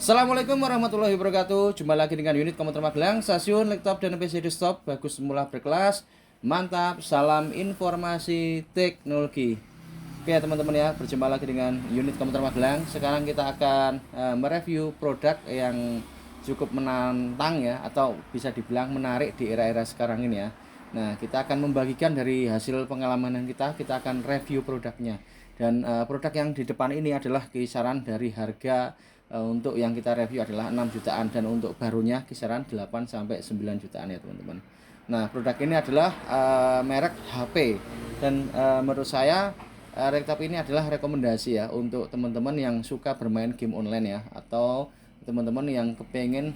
Assalamualaikum warahmatullahi wabarakatuh. Jumpa lagi dengan unit komputer Magelang, stasiun laptop dan PC desktop. Bagus semula berkelas. Mantap, salam informasi teknologi. Oke ya teman-teman ya, berjumpa lagi dengan unit komputer Magelang. Sekarang kita akan mereview produk yang cukup menantang ya, atau bisa dibilang menarik di era-era sekarang ini ya. Nah, kita akan membagikan dari hasil pengalaman kita akan review produknya. Dan produk yang di depan ini adalah kisaran dari harga untuk yang kita review adalah 6 jutaan dan untuk barunya kisaran 8 sampai 9 jutaan ya teman-teman. Nah, produk ini adalah merek HP dan menurut saya laptop ini adalah rekomendasi ya untuk teman-teman yang suka bermain game online ya, atau teman-teman yang kepengen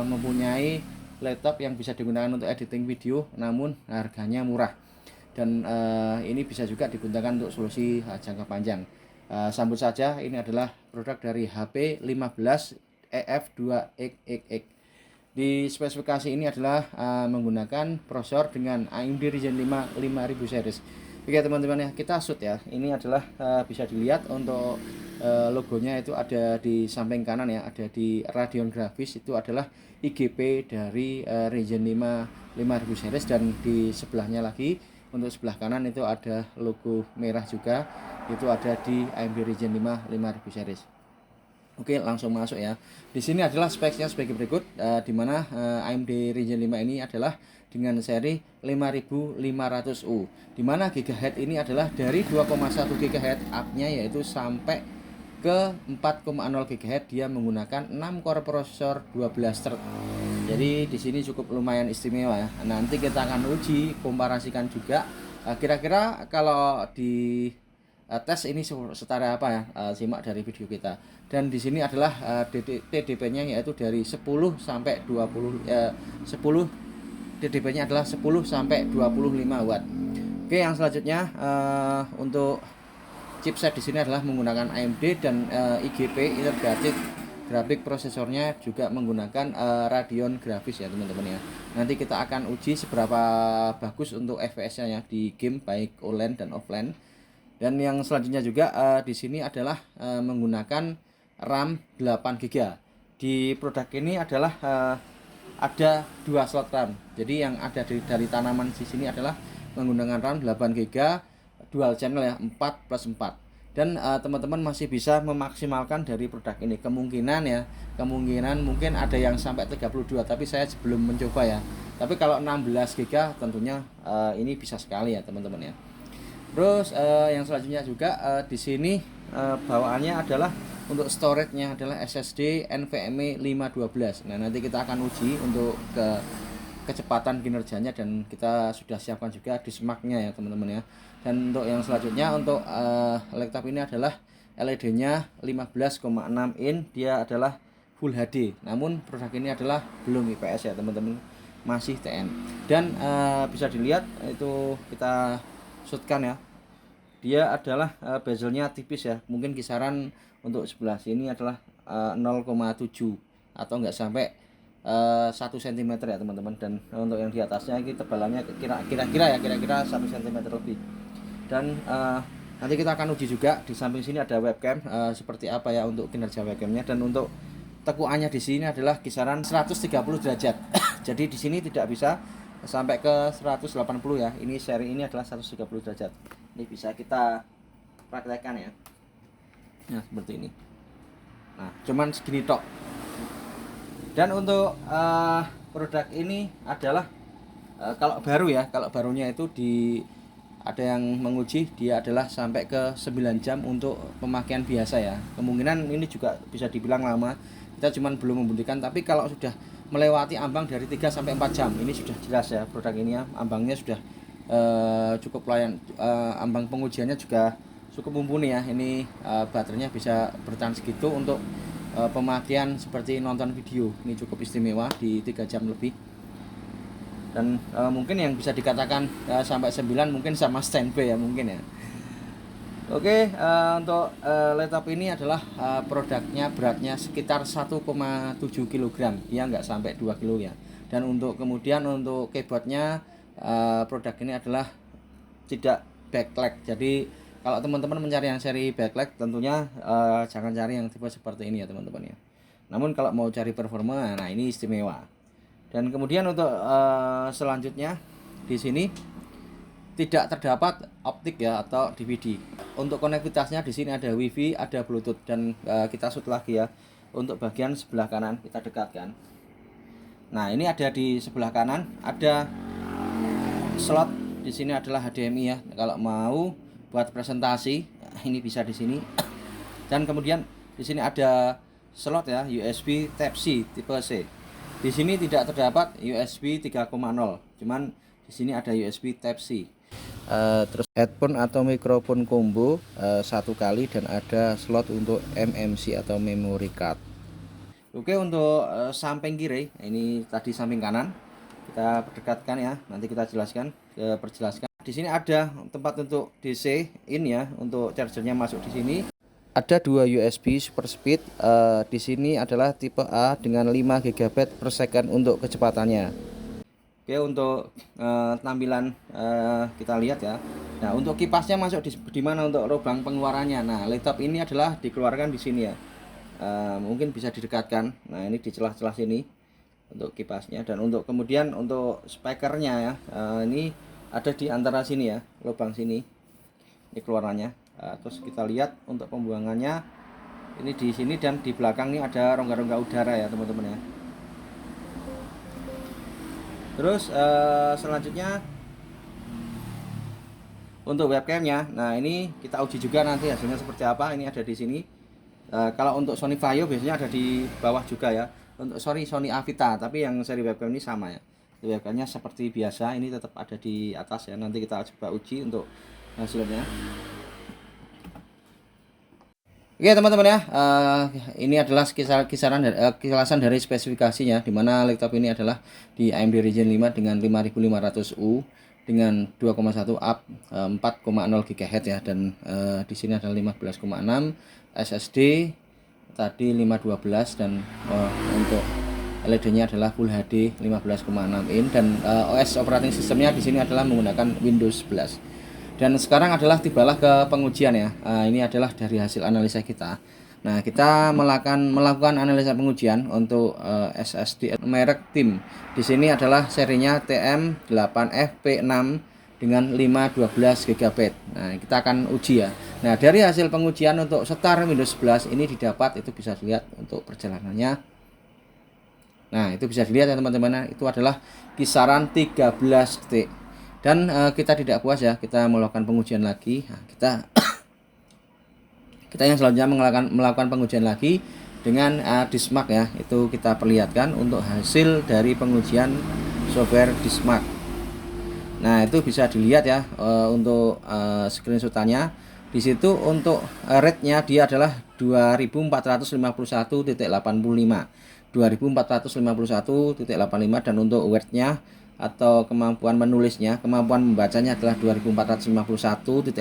mempunyai laptop yang bisa digunakan untuk editing video namun harganya murah. Dan ini bisa juga digunakan untuk solusi jangka panjang. Sambut saja, ini adalah produk dari HP 15 EF2XX. Di spesifikasi ini adalah menggunakan prosesor dengan AMD Ryzen 5 5000 series. Oke teman-teman ya, kita shoot ya. Ini adalah bisa dilihat untuk logonya itu ada di samping kanan ya, ada di Radeon Graphics, itu adalah IGP dari Ryzen 5 5000 series, dan di sebelahnya lagi untuk sebelah kanan itu ada logo merah juga, itu ada di AMD Ryzen 5 5000 series. Oke, langsung masuk ya. Di sini adalah speknya sebagai berikut, di mana AMD Ryzen 5 ini adalah dengan seri 5500U, di mana gigahertz ini adalah dari 2,1 GHz up-nya, yaitu sampai ke 4,0 GHz. Dia menggunakan 6 core prosesor 12 thread. Jadi di sini cukup lumayan istimewa ya. Nanti kita akan uji, komparasikan juga kira-kira kalau di tes ini setara apa ya, simak dari video kita. Dan di sini adalah TDP-nya yaitu dari 10 sampai 20 10 TDP-nya adalah 10 sampai 25 watt. Oke, yang selanjutnya untuk chipset di sini adalah menggunakan AMD dan IGP integrated grafik, prosesornya juga menggunakan Radeon Graphics ya teman-teman ya. Nanti kita akan uji seberapa bagus untuk FPS-nya ya di game baik online dan offline. Dan yang selanjutnya juga di sini adalah menggunakan RAM 8 GB. Di produk ini adalah ada 2 slot RAM. Jadi yang ada dari tanaman di sini adalah menggunakan RAM 8 GB dual channel ya, 4+4. Dan teman-teman masih bisa memaksimalkan dari produk ini. Kemungkinan mungkin ada yang sampai 32, tapi saya belum mencoba ya. Tapi kalau 16 GB tentunya ini bisa sekali ya teman-teman ya. Terus yang selanjutnya juga di sini bawaannya adalah untuk storage-nya adalah SSD NVMe 512. Nah, nanti kita akan uji untuk kecepatan kinerjanya, dan kita sudah siapkan juga di semaknya ya teman-teman ya. Dan untuk yang selanjutnya untuk laptop ini adalah LED-nya 15,6 in, dia adalah Full HD. Namun produk ini adalah belum IPS ya teman-teman, masih TN. Dan bisa dilihat itu kita shootkan ya, dia adalah bezelnya tipis ya, mungkin kisaran untuk sebelah sini adalah 0,7 atau enggak sampai 1 cm ya teman-teman. Dan untuk yang di atasnya ini tebalannya kira-kira 1 cm lebih. Dan nanti kita akan uji juga. Di samping sini ada webcam, seperti apa ya untuk kinerja webcamnya. Dan untuk tekuannya di sini adalah kisaran 130 derajat. Jadi di sini tidak bisa sampai ke 180 ya. Ini seri ini adalah 130 derajat. Ini bisa kita praktekkan ya. Nah, seperti ini. Nah, cuman segini tok. Dan untuk produk ini adalah kalau baru ya, kalau barunya itu ada yang menguji dia adalah sampai ke 9 jam untuk pemakaian biasa ya. Kemungkinan ini juga bisa dibilang lama. Kita cuman belum membuktikan, tapi kalau sudah melewati ambang dari 3 sampai 4 jam ini sudah jelas ya produk ini ya, ambangnya sudah cukup layan. Ambang pengujiannya juga cukup mumpuni ya. Ini baterainya bisa bertahan segitu untuk pemakaian seperti nonton video. Ini cukup istimewa di 3 jam lebih. Dan mungkin yang bisa dikatakan sampai 9 mungkin sama standby ya mungkin ya. Oke, untuk laptop ini adalah produknya beratnya sekitar 1,7 kg ya, nggak sampai 2 kg ya. Dan untuk kemudian untuk keyboardnya produk ini adalah tidak backlight. Jadi kalau teman-teman mencari yang seri backlight tentunya jangan cari yang tipe seperti ini ya teman-teman ya. Namun kalau mau cari performa, nah ini istimewa. Dan kemudian untuk selanjutnya di sini tidak terdapat optik ya atau DVD. Untuk konektivitasnya di sini ada WiFi, ada Bluetooth, dan kita shoot lagi ya. Untuk bagian sebelah kanan kita dekatkan. Nah, ini ada di sebelah kanan ada slot. Di sini adalah HDMI ya. Kalau mau buat presentasi, ini bisa di sini. Dan kemudian di sini ada slot ya, USB Type-C tipe C. Di sini tidak terdapat USB 3.0, cuman di sini ada USB Type-C. Terus headphone atau mikrofon combo satu kali, dan ada slot untuk MMC atau memory card. Oke, untuk samping kiri, ini tadi samping kanan kita perdekatkan ya, nanti kita jelaskan perjelaskan. Di sini ada tempat untuk DC in ya, untuk chargernya masuk di sini. Ada dua USB super speed. Di sini adalah tipe A dengan 5 GB per second untuk kecepatannya. Oke, untuk tampilan kita lihat ya. Nah, untuk kipasnya masuk di mana untuk lubang pengeluarannya. Nah, laptop ini adalah dikeluarkan di sini ya. Mungkin bisa didekatkan. Nah, ini di celah-celah sini untuk kipasnya. Dan untuk kemudian untuk speakernya ya, ini ada di antara sini ya, lubang sini. Ini keluarannya. Terus kita lihat untuk pembuangannya ini di sini, dan di belakang ini ada rongga-rongga udara ya teman-teman ya. Terus selanjutnya untuk webcamnya, nah ini kita uji juga nanti hasilnya seperti apa. Ini ada di sini. Kalau untuk Sony Vaio biasanya ada di bawah juga ya. Untuk Sony Avita, tapi yang seri webcam ini sama ya. Webcamnya seperti biasa, ini tetap ada di atas ya. Nanti kita coba uji untuk hasilnya. Oke teman-teman ya, ini adalah kisaran dari spesifikasinya, dimana laptop ini adalah di AMD Ryzen 5 dengan 5500U dengan 2,1 up 4,0 GHz ya, dan di sini ada 15,6 SSD tadi 512, dan untuk LED-nya adalah Full HD 15,6 in, dan OS operating sistemnya di sini adalah menggunakan Windows 11. Dan sekarang adalah tibalah ke pengujian ya. Ini adalah dari hasil analisa kita. Nah, kita melakukan analisa pengujian untuk SSD merek TIM. Di sini adalah serinya TM8FP6 dengan 512 GB. Nah, kita akan uji ya. Nah, dari hasil pengujian untuk setar Windows 11 ini didapat, itu bisa dilihat untuk perjalanannya. Nah, itu bisa dilihat ya teman-teman, itu adalah kisaran 13 detik. Dan kita tidak puas ya, kita melakukan pengujian lagi. Nah, kita yang selanjutnya melakukan pengujian lagi dengan Dismark ya. Itu kita perlihatkan untuk hasil dari pengujian software Dismark. Nah, itu bisa dilihat ya untuk screenshotannya. Di situ untuk rate-nya dia adalah 2451.85, 2451.85, dan untuk word-nya atau kemampuan menulisnya, kemampuan membacanya adalah 2451.85,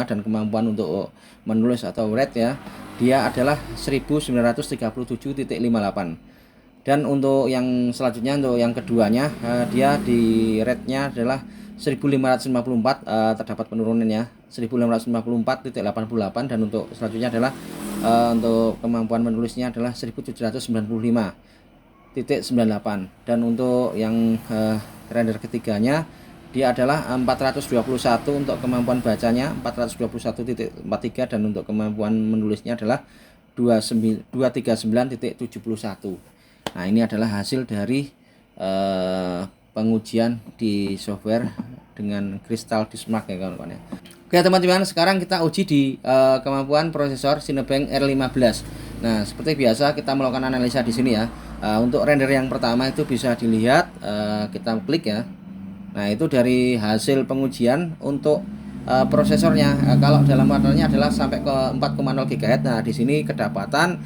dan kemampuan untuk menulis atau write ya, dia adalah 1937.58. Dan untuk yang selanjutnya, untuk yang keduanya, dia di rate-nya adalah 1554, terdapat penurunannya 1554.88, dan untuk selanjutnya adalah untuk kemampuan menulisnya adalah 1795.98, dan untuk yang render ketiganya dia adalah 421 untuk kemampuan bacanya, 421.43, dan untuk kemampuan menulisnya adalah 239.71. Nah, ini adalah hasil dari pengujian di software dengan Crystal Dismark ya kawan-kawan ya. Oke teman-teman, sekarang kita uji di kemampuan prosesor Cinebench R15. Nah, seperti biasa kita melakukan analisa di sini ya. Untuk render yang pertama itu bisa dilihat, kita klik ya. Nah, itu dari hasil pengujian untuk prosesornya. Kalau dalam modelnya adalah sampai ke 4,0 GHz. Nah, di sini kedapatan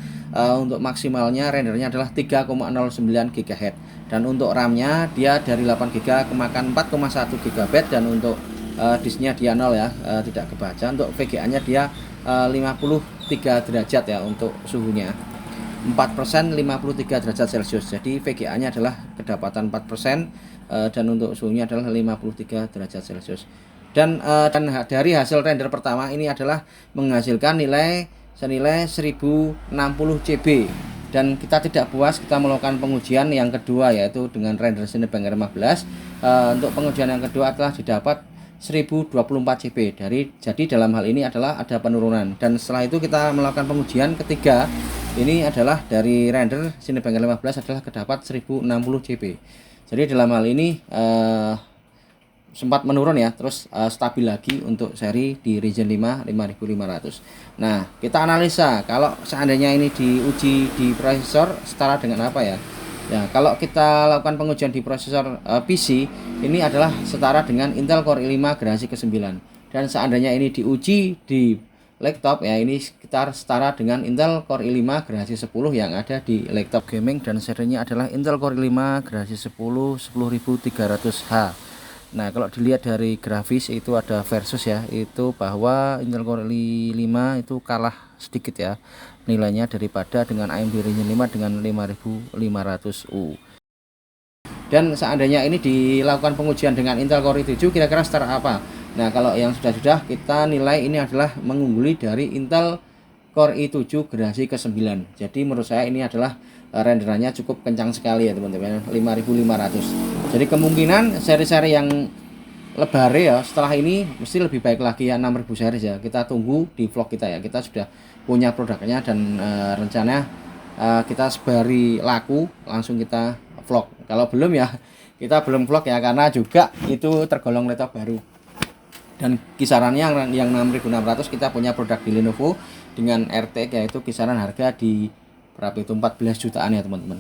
untuk maksimalnya rendernya adalah 3,09 GHz. Dan untuk RAM-nya dia dari 8 GB kemakan 4,1 GB, dan untuk disknya dia 0 ya, tidak kebaca. Untuk VGA-nya dia 53 derajat ya untuk suhunya. 4% 53 derajat Celcius. Jadi VGA-nya adalah kedapatan 4%, dan untuk suhunya adalah 53 derajat Celcius. Dan dari hasil render pertama ini adalah menghasilkan nilai senilai 1060 CB. Dan kita tidak puas, kita melakukan pengujian yang kedua, yaitu dengan render Cinebench R15. Untuk pengujian yang kedua telah didapat 1024 CP jadi dalam hal ini adalah ada penurunan. Dan setelah itu kita melakukan pengujian ketiga, ini adalah dari render Cinebench R15 adalah terdapat 1060 CP. Jadi dalam hal ini sempat menurun ya, terus stabil lagi untuk seri di region 5 5500. Nah, kita analisa kalau seandainya ini diuji di prosesor setara dengan apa ya? Ya, kalau kita lakukan pengujian di prosesor PC, ini adalah setara dengan Intel Core i5 generasi ke-9. Dan seandainya ini diuji di laptop ya, ini sekitar setara dengan Intel Core i5 generasi 10 yang ada di laptop gaming, dan serinya adalah Intel Core i5 generasi 10 10300H. Nah, kalau dilihat dari grafis itu ada versus ya, itu bahwa Intel Core i5 itu kalah sedikit ya nilainya daripada dengan AMD Ryzen 5 dengan 5500U. Dan seandainya ini dilakukan pengujian dengan Intel Core i7, kira-kira setara apa? Nah, kalau yang sudah kita nilai ini adalah mengungguli dari Intel Core i7 generasi ke-9. Jadi menurut saya ini adalah renderannya cukup kencang sekali ya teman-teman, 5500. Jadi kemungkinan seri-seri yang lebare ya setelah ini mesti lebih baik lagi ya, 6000 series ya. Kita tunggu di vlog kita ya. Kita sudah punya produknya dan rencana kita sebari laku langsung kita vlog. Kalau belum ya kita belum vlog ya, karena juga itu tergolong laptop baru. Dan kisarannya yang 6600 kita punya produk di Lenovo dengan RTX, yaitu kisaran harga di berapa itu 14 jutaan ya teman-teman.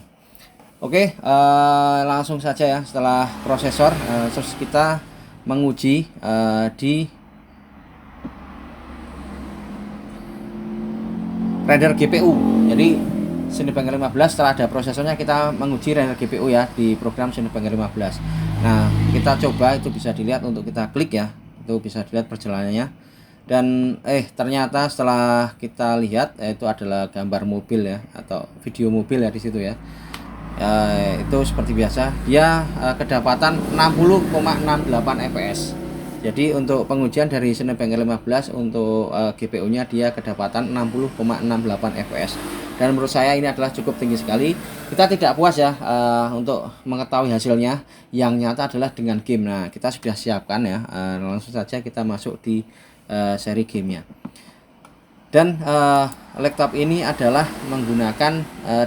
Oke, langsung saja ya, setelah prosesor terus kita menguji di render GPU. Jadi Cinebench R15 setelah ada prosesornya kita menguji render GPU ya di program Cinebench R15. Nah, kita coba, itu bisa dilihat untuk kita klik ya, itu bisa dilihat perjalanannya. Dan ternyata setelah kita lihat itu adalah gambar mobil ya, atau video mobil ya di situ ya. Itu seperti biasa dia kedapatan 60,68 fps. Jadi untuk pengujian dari Cinebench R15 untuk GPU nya dia kedapatan 60,68 fps. Dan menurut saya ini adalah cukup tinggi sekali. Kita tidak puas ya untuk mengetahui hasilnya yang nyata adalah dengan game. Nah, kita sudah siapkan ya, langsung saja kita masuk di seri gamenya. Dan laptop ini adalah menggunakan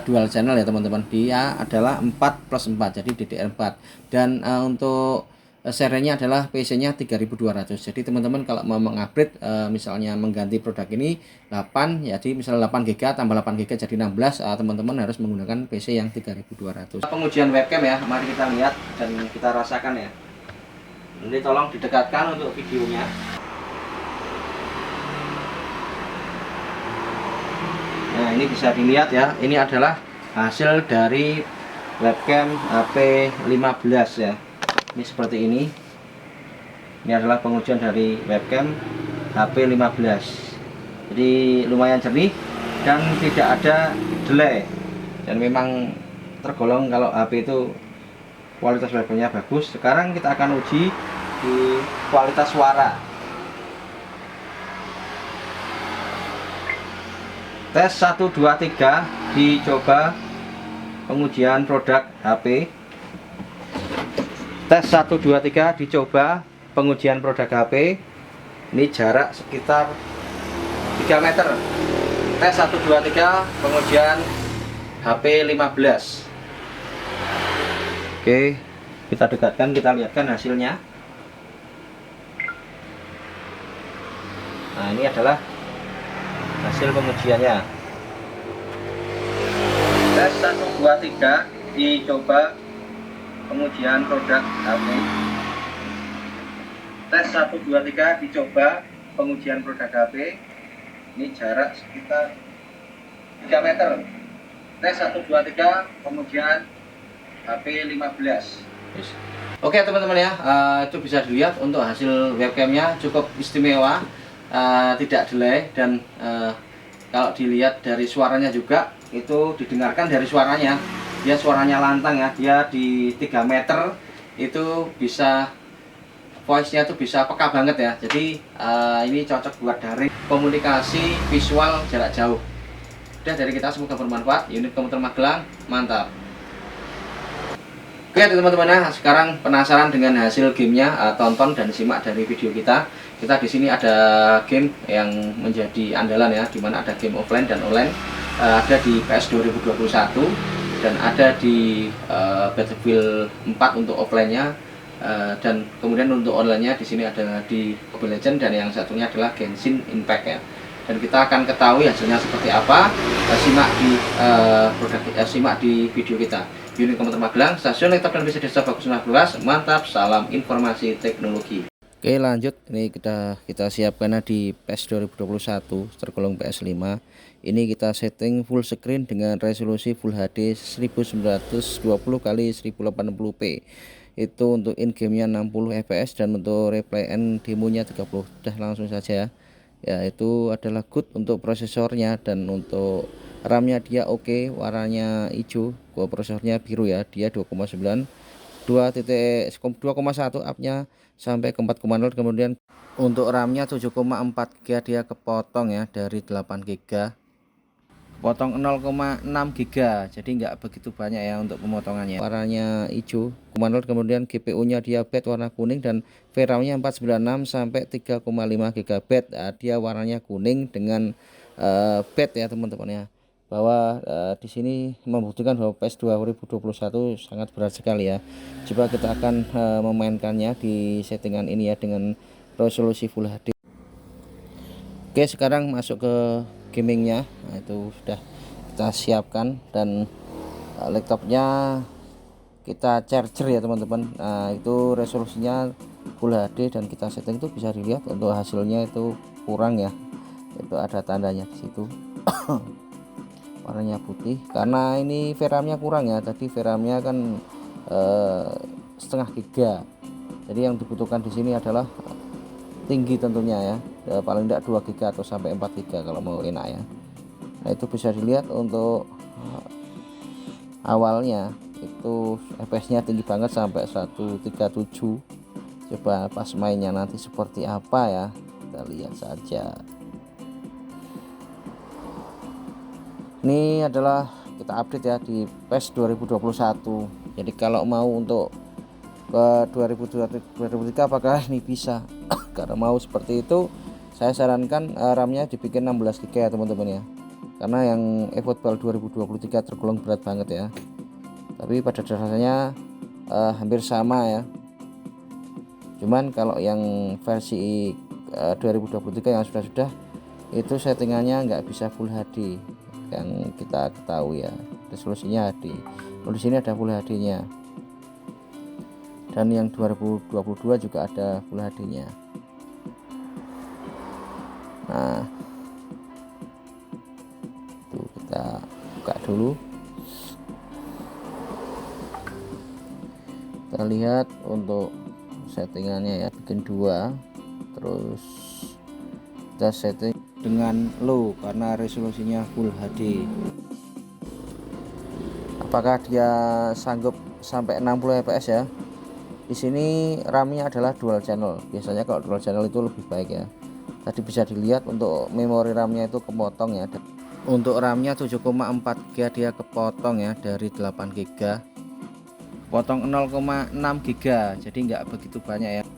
dual channel ya teman-teman. Dia adalah 4+4, jadi DDR4. Dan untuk serinya adalah PC-nya 3200. Jadi teman-teman kalau mau mengupgrade misalnya mengganti produk ini 8, jadi misalnya 8GB tambah 8GB jadi 16, teman-teman harus menggunakan PC yang 3200. Pengujian webcam ya, mari kita lihat dan kita rasakan ya. Ini tolong didekatkan untuk videonya. Nah, ini bisa dilihat ya, ini adalah hasil dari webcam HP 15 ya. Ini seperti ini. Ini adalah pengujian dari webcam HP 15. Jadi lumayan jernih dan tidak ada delay. Dan memang tergolong kalau HP itu kualitas webcamnya bagus. Sekarang kita akan uji di kualitas suara. Tes 1 2 3 dicoba pengujian produk HP. Tes 1 2 3 dicoba pengujian produk HP. Ini jarak sekitar 3 meter. Tes 1 2 3 pengujian HP 15. Oke, kita dekatkan, kita lihatkan hasilnya. Nah, ini adalah hasil pengujiannya. Tes 1 2 3 dicoba pengujian produk HP. Tes 1 2 3 dicoba pengujian produk HP. Ini jarak sekitar 3 meter. Tes 1 2 3 pengujian HP 15. Oke teman-teman ya, itu bisa dilihat untuk hasil webcamnya cukup istimewa. Tidak delay dan kalau dilihat dari suaranya juga itu didengarkan dari suaranya, dia suaranya lantang ya, dia di 3 meter itu bisa voice nya itu bisa peka banget ya. Jadi ini cocok buat daring komunikasi visual jarak jauh. Udah dari kita, semoga bermanfaat. Unit komputer Magelang, mantap. Oke teman-teman, nah sekarang penasaran dengan hasil gamenya, tonton dan simak dari video kita. Kita di sini ada game yang menjadi andalan ya, dimana ada game offline dan online. Ada di PS 2021 dan ada di Battlefield 4 untuk offline-nya, dan kemudian untuk online-nya di sini ada di Mobile Legends, dan yang satunya adalah Genshin Impact ya. Dan kita akan ketahui hasilnya seperti apa. Simak di video kita. Unit komputer Magelang, stasiun laptop dan PC desktop bagus 11, mantap, salam informasi teknologi. Oke lanjut, ini kita siapkan di PS 2021 tergolong PS5. Ini kita setting full screen dengan resolusi Full HD 1920x1080p. Itu untuk in gamenya 60 fps dan untuk replay and demonya 30. Udah langsung saja ya, itu adalah good untuk prosesornya, dan untuk RAM-nya dia oke, warnanya hijau, prosesornya biru ya, dia 2,9 2,1 up-nya sampai ke 4,0. Kemudian untuk RAM-nya 7,4 GB, dia kepotong ya dari 8 GB, potong 0,6 GB, jadi nggak begitu banyak ya untuk pemotongannya. Warnanya hijau, kemudian GPU-nya dia bed warna kuning, dan VRAM-nya 496 sampai 3,5 GB. Nah, dia warnanya kuning dengan bed ya teman-teman ya. Bahwa di sini membuktikan bahwa PS 2021 sangat berat sekali ya. Coba kita akan memainkannya di settingan ini ya dengan resolusi Full HD. Oke, sekarang masuk ke gamingnya. Nah, itu sudah kita siapkan, dan laptopnya kita charger ya teman-teman. Nah, itu resolusinya Full HD, dan kita setting itu bisa dilihat untuk hasilnya itu kurang ya. Itu ada tandanya di situ. Warnanya putih karena ini VRAM-nya kurang ya. Tadi VRAM-nya kan setengah giga. Jadi yang dibutuhkan di sini adalah tinggi tentunya ya, paling tidak 2 GB atau sampai 4 GB kalau mau enak ya. Nah, itu bisa dilihat untuk awalnya itu FPS-nya tinggi banget sampai 137. Coba pas mainnya nanti seperti apa ya, kita lihat saja. Ini adalah kita update ya di PES 2021. Jadi kalau mau untuk ke 2023 apakah ini bisa? Karena mau seperti itu, saya sarankan RAM-nya dibikin 16 GB ya teman-teman ya. Karena yang eFootball 2023 tergolong berat banget ya. Tapi pada dasarnya hampir sama ya. Cuman kalau yang versi 2023 yang sudah itu settingannya nggak bisa Full HD yang kita ketahui ya, resolusinya HD. Di sini ada Full HD-nya, dan yang 2022 juga ada Full HD-nya. Nah, itu kita buka dulu. Kita lihat untuk settingannya ya, bikin 2, terus kita setting dengan low karena resolusinya Full HD. Apakah dia sanggup sampai 60 fps ya? Di sini RAM-nya adalah dual channel. Biasanya kalau dual channel itu lebih baik ya. Tadi bisa dilihat untuk memori RAM-nya itu kepotong ya. Untuk RAM-nya 7,4 GB, dia kepotong ya dari 8 GB. Potong 0,6 GB, jadi nggak begitu banyak ya.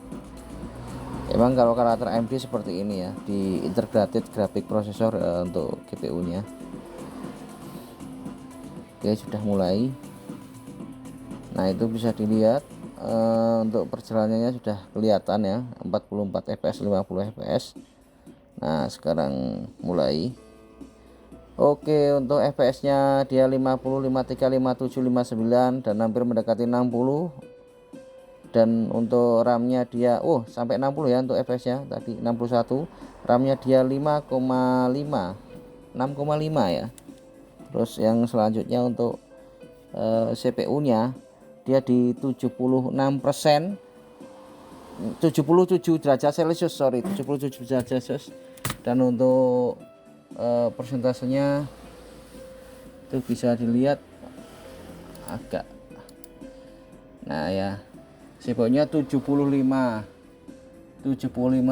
Emang kalau karakter AMD seperti ini ya, di integrated graphic processor untuk GPU-nya. Oke, sudah mulai. Nah, itu bisa dilihat untuk perjalanannya sudah kelihatan ya, 44 fps 50 fps. Nah, sekarang mulai. Oke, untuk fps-nya dia 50, 53, 57, 59 dan hampir mendekati 60. Dan untuk RAM-nya dia sampai 60 ya untuk fps-nya tadi 61. RAM-nya dia 5,5 ya. Terus yang selanjutnya untuk CPU-nya dia di 76%, 77 derajat Celcius, 77 derajat Celcius. Dan untuk persentasenya itu bisa dilihat agak, nah ya, CPU-nya 75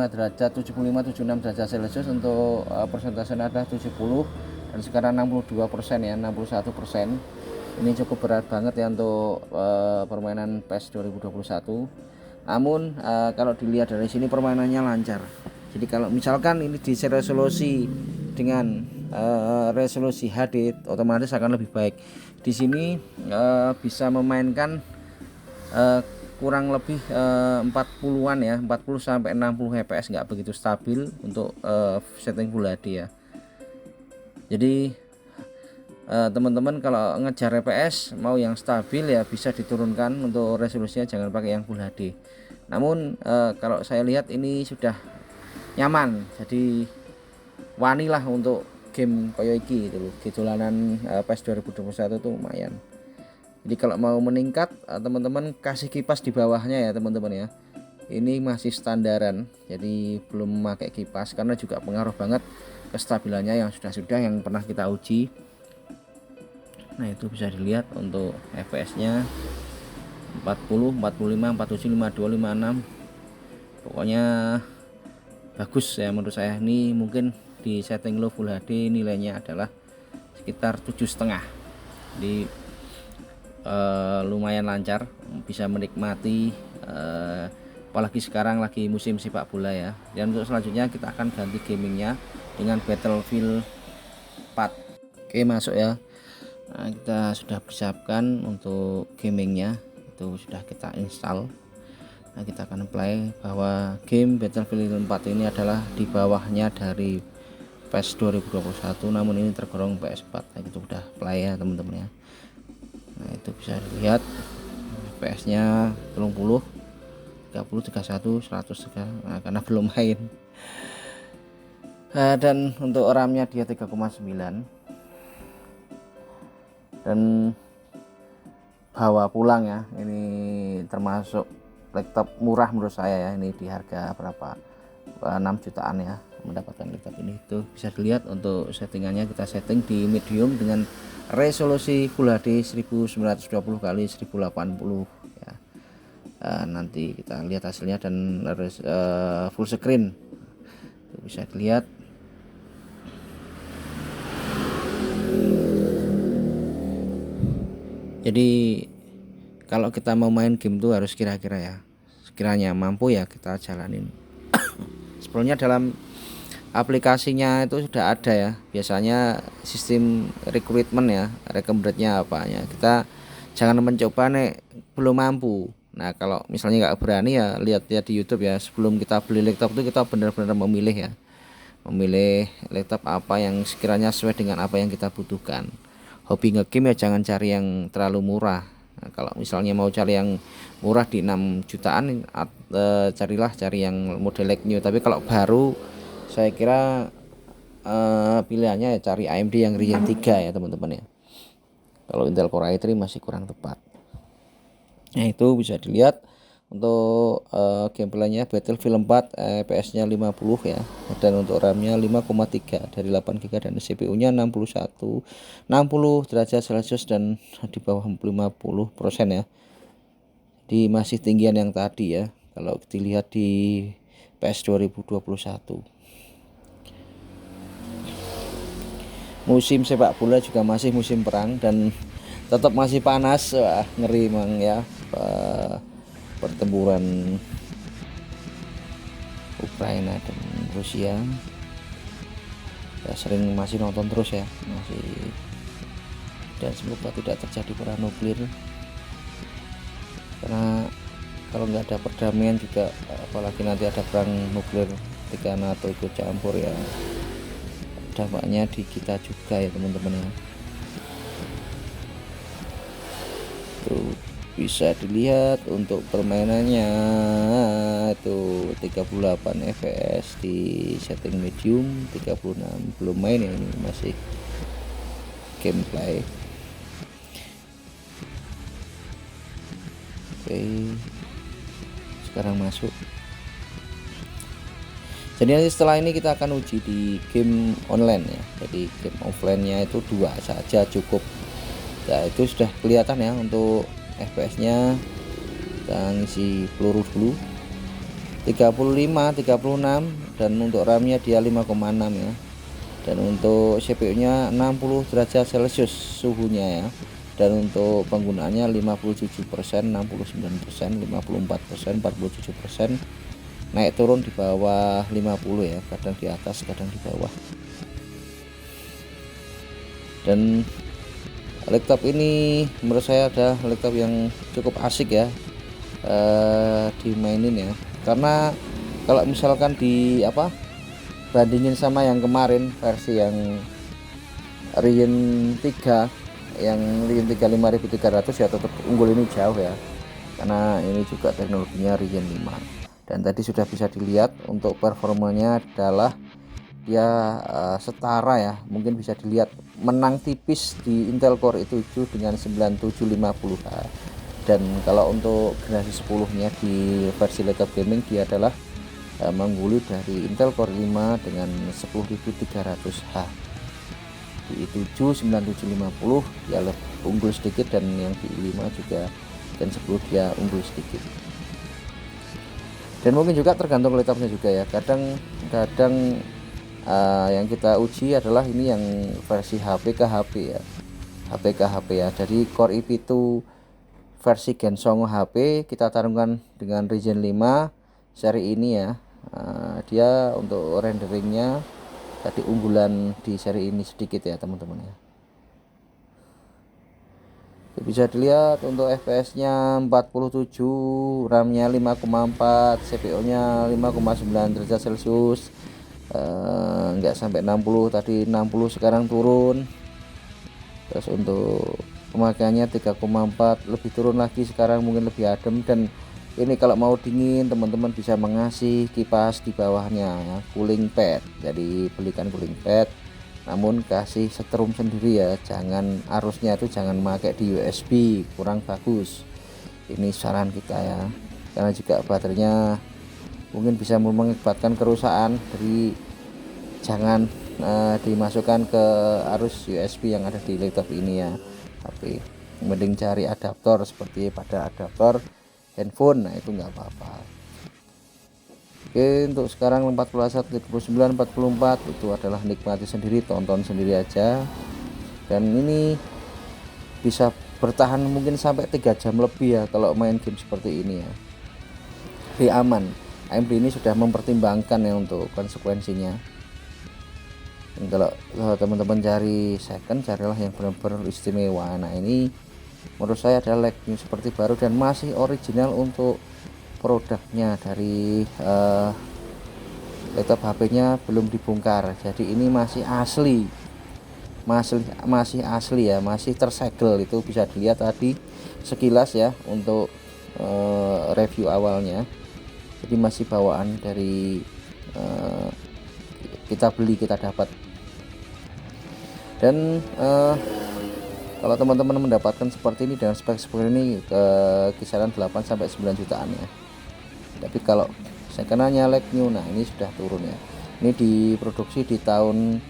derajat, 76 derajat Celcius. Untuk persentasenya adalah 70, dan sekarang 62% ya, 61%. Ini cukup berat banget ya untuk permainan PES 2021. Namun kalau dilihat dari sini permainannya lancar. Jadi kalau misalkan ini di resolusi dengan resolusi HD, otomatis akan lebih baik. Di sini bisa memainkan kurang lebih 40-an ya, 40 sampai 60 fps, nggak begitu stabil untuk setting Full HD ya. Jadi teman-teman kalau ngejar fps mau yang stabil ya bisa diturunkan untuk resolusinya, jangan pakai yang Full HD. Namun kalau saya lihat ini sudah nyaman, jadi wani lah untuk game koyo iki gitu loh. Dolanan PES 2021 tuh lumayan. Jadi kalau mau meningkat teman-teman kasih kipas di bawahnya ya teman-teman ya. Ini masih standaran, jadi belum memakai kipas karena juga pengaruh banget kestabilannya yang sudah yang pernah kita uji. Nah itu bisa dilihat untuk fps-nya 40, 45, 47, 52, 56. Pokoknya bagus ya menurut saya. Ini mungkin di setting low Full HD nilainya adalah sekitar 7,5. Jadi lumayan lancar, bisa menikmati apalagi sekarang lagi musim sepak bola ya. Dan untuk selanjutnya kita akan ganti gamingnya dengan Battlefield 4. Oke, masuk ya. Nah, kita sudah persiapkan untuk gamingnya, itu sudah kita install. Nah, kita akan play bahwa game Battlefield 4 ini adalah di bawahnya dari PES 2021, namun ini tergolong PS4. Nah, itu udah play ya teman-teman ya. Nah itu bisa dilihat fps nya 30, 30, 31, 100 nah, karena belum main. Dan untuk RAM nya dia 3,9, dan bawa pulang ya, ini termasuk laptop murah menurut saya ya. Ini di harga berapa, 6 jutaan ya mendapatkan laptop ini. Itu bisa dilihat untuk settingannya, kita setting di medium dengan resolusi Full HD 1920 x 1080 ya. Nanti kita lihat hasilnya dan full screen itu bisa dilihat. Jadi kalau kita mau main game tuh harus kira-kira ya, sekiranya mampu ya kita jalanin. Sebelumnya dalam aplikasinya itu sudah ada ya, biasanya sistem rekrutmen ya, recommended-nya apanya. Kita jangan mencoba nek belum mampu. Nah kalau misalnya nggak berani ya lihat-lihat di YouTube ya. Sebelum kita beli laptop itu kita benar-benar memilih ya, memilih laptop apa yang sekiranya sesuai dengan apa yang kita butuhkan. Hobi ngegame ya jangan cari yang terlalu murah. Nah, kalau misalnya mau cari yang murah di 6 jutaan cari yang model like new. Tapi kalau baru saya kira pilihannya ya cari AMD yang Ryzen 3 ya teman-teman ya. Kalau Intel Core i3 masih kurang tepat. Nah itu bisa dilihat untuk gameplaynya Battlefield 4 fps nya 50 ya, dan untuk RAM nya 5,3 dari 8 GB dan CPU nya 60 derajat Celcius dan di bawah 50% ya. Di masih tinggian yang tadi ya kalau dilihat di PES 2021. Musim sepak bola juga masih musim perang dan tetap masih panas. Wah, ngeri emang ya pertempuran Ukraina dan Rusia ya, sering masih nonton terus ya, masih, dan semoga tidak terjadi perang nuklir, karena kalau nggak ada perdamaian juga, apalagi nanti ada perang nuklir ketika NATO ikut campur ya, dampaknya di kita juga ya teman-teman ya. Tuh bisa dilihat untuk permainannya itu 38 fps di setting medium, 36 belum main ya, ini masih gameplay. Oke, sekarang masuk. Jadi nanti setelah ini kita akan uji di game online ya. Jadi game offline-nya itu 2 saja cukup. Ya itu sudah kelihatan ya untuk fps nya. Kita ngisi peluru dulu 35, 36, dan untuk RAM nya dia 5,6 ya. Dan untuk CPU nya 60 derajat Celcius suhunya ya. Dan untuk penggunaannya 57%, 69%, 54%, 47%, naik turun di bawah 50 ya, kadang di atas kadang di bawah. Dan laptop ini menurut saya ada laptop yang cukup asik ya dimainin ya, karena kalau misalkan bandingin sama yang kemarin versi yang Ryzen 3 yang Ryzen 3 5300 ya, tetap unggul ini jauh ya, karena ini juga teknologinya Ryzen 5. Dan tadi sudah bisa dilihat untuk performanya adalah dia setara ya, mungkin bisa dilihat menang tipis di Intel Core i7 dengan 9750H. Dan kalau untuk generasi 10 nya di versi laptop gaming dia adalah mengguli dari Intel Core 5 dengan 10300H. Di i7 9750 ya lebih unggul sedikit, dan yang di i5 juga dan 10 dia unggul sedikit. Dan mungkin juga tergantung laptopnya juga ya, kadang yang kita uji adalah ini yang versi HP ke HP ya, HP ke HP ya. Jadi Core i7 versi Gen Songo HP kita tarungkan dengan Ryzen 5 seri ini ya. Dia untuk renderingnya tadi unggulan di seri ini sedikit ya teman-teman ya. Bisa dilihat untuk FPS nya 47, RAM nya 5,4, CPU nya 5,9 derajat Celcius, enggak sampai 60, tadi 60 sekarang turun. Terus untuk pemakaiannya 3,4, lebih turun lagi sekarang, mungkin lebih adem. Dan ini kalau mau dingin teman-teman bisa mengasih kipas di bawahnya ya, cooling pad. Jadi belikan cooling pad, namun kasih setrum sendiri ya, jangan arusnya itu jangan pakai di USB, kurang bagus. Ini saran kita ya, karena juga baterainya mungkin bisa mengakibatkan kerusakan. Jadi jangan dimasukkan ke arus USB yang ada di laptop ini ya, tapi mending cari adaptor seperti pada adaptor handphone, nah itu nggak apa-apa. Oke, untuk sekarang 41, 39, 44 itu adalah nikmati sendiri, tonton sendiri aja. Dan ini bisa bertahan mungkin sampai 3 jam lebih ya kalau main game seperti ini ya, lebih aman. AMD ini sudah mempertimbangkan ya untuk konsekuensinya. Dan kalau teman-teman cari second, carilah yang benar-benar istimewa. Nah ini menurut saya adalah lagnya seperti baru dan masih original untuk produknya dari laptop HP-nya belum dibongkar. Jadi ini masih asli, masih asli ya, masih tersegel. Itu bisa dilihat tadi sekilas ya untuk review awalnya. Jadi masih bawaan dari kita beli, kita dapat. Dan kalau teman-teman mendapatkan seperti ini dengan spek seperti ini ke kisaran 8 sampai 9 jutaan ya. Tapi kalau second-nya like new, nah ini sudah turun ya. Ini diproduksi di tahun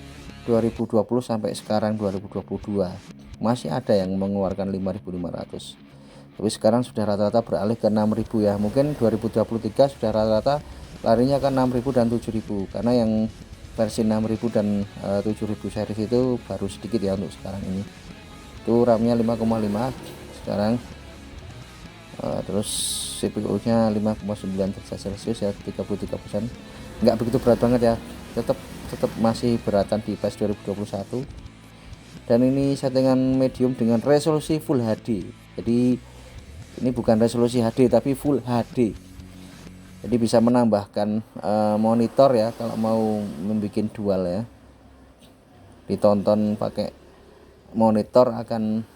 2020 sampai sekarang 2022. Masih ada yang mengeluarkan 5.500. Tapi sekarang sudah rata-rata beralih ke 6.000 ya. Mungkin 2023 sudah rata-rata larinya ke 6.000 dan 7.000, karena yang versi 6.000 dan 7.000 series itu baru sedikit ya untuk sekarang ini. Itu RAM-nya 5,5 sekarang. Terus CPU nya 5,9 derajat Celcius ya, 33%. Enggak begitu berat banget ya, tetap masih beratan di PES 2021. Dan ini settingan medium dengan resolusi Full HD. Jadi ini bukan resolusi HD tapi Full HD. Jadi bisa menambahkan monitor ya kalau mau membuat dual ya, ditonton pakai monitor akan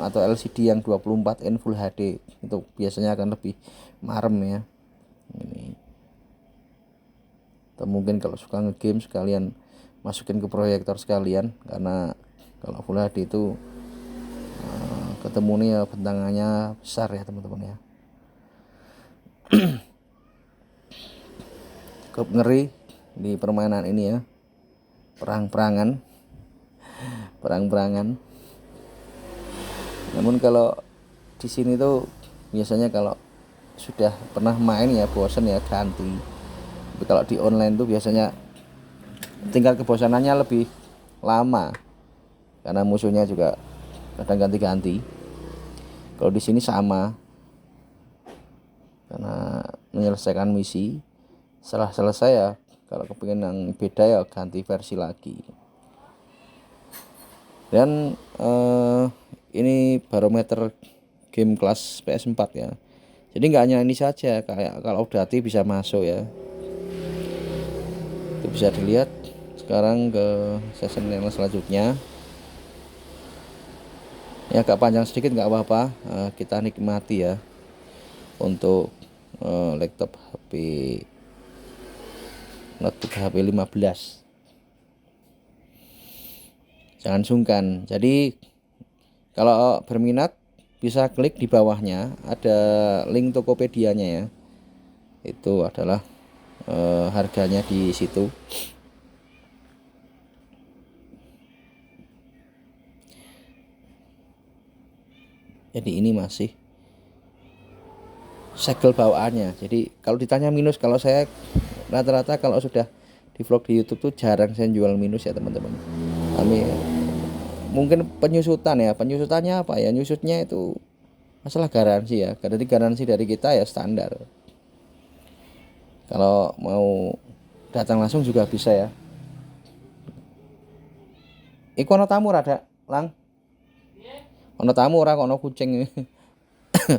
atau LCD yang 24 in Full HD itu biasanya akan lebih marem ya. Ini atau mungkin kalau suka ngegame sekalian masukin ke proyektor sekalian, karena kalau Full HD itu ketemu nih ya, bentangannya besar ya teman-teman ya. Cukup ngeri di permainan ini ya, perang-perangan. Namun kalau di sini tuh biasanya kalau sudah pernah main ya bosan ya ganti. Tapi kalau di online tuh biasanya tinggal kebosanannya lebih lama karena musuhnya juga kadang ganti-ganti. Kalau di sini sama, karena menyelesaikan misi. Setelah selesai ya, kalau kepingin yang beda ya ganti versi lagi. Dan ini barometer game kelas PS4 ya. Jadi nggak hanya ini saja, kayak kalau udah hati bisa masuk ya. Itu bisa dilihat. Sekarang ke season yang selanjutnya. Ya agak panjang sedikit nggak apa-apa, kita nikmati ya untuk laptop HP, notebook HP 15. Jangan sungkan. Jadi kalau berminat bisa klik di bawahnya, ada link Tokopedia-nya ya. Itu adalah harganya di situ. Jadi ini masih segel bawaannya. Jadi kalau ditanya minus, kalau saya rata-rata kalau sudah di vlog di YouTube tuh jarang saya jual minus ya teman-teman. Kami mungkin penyusutan ya. Penyusutannya apa ya? Nyusutnya itu masalah garansi ya. Jadi garansi dari kita ya standar. Kalau mau datang langsung juga bisa ya. Iku ono tamu rada, Lang. Ono tamu ora kok ono kucing.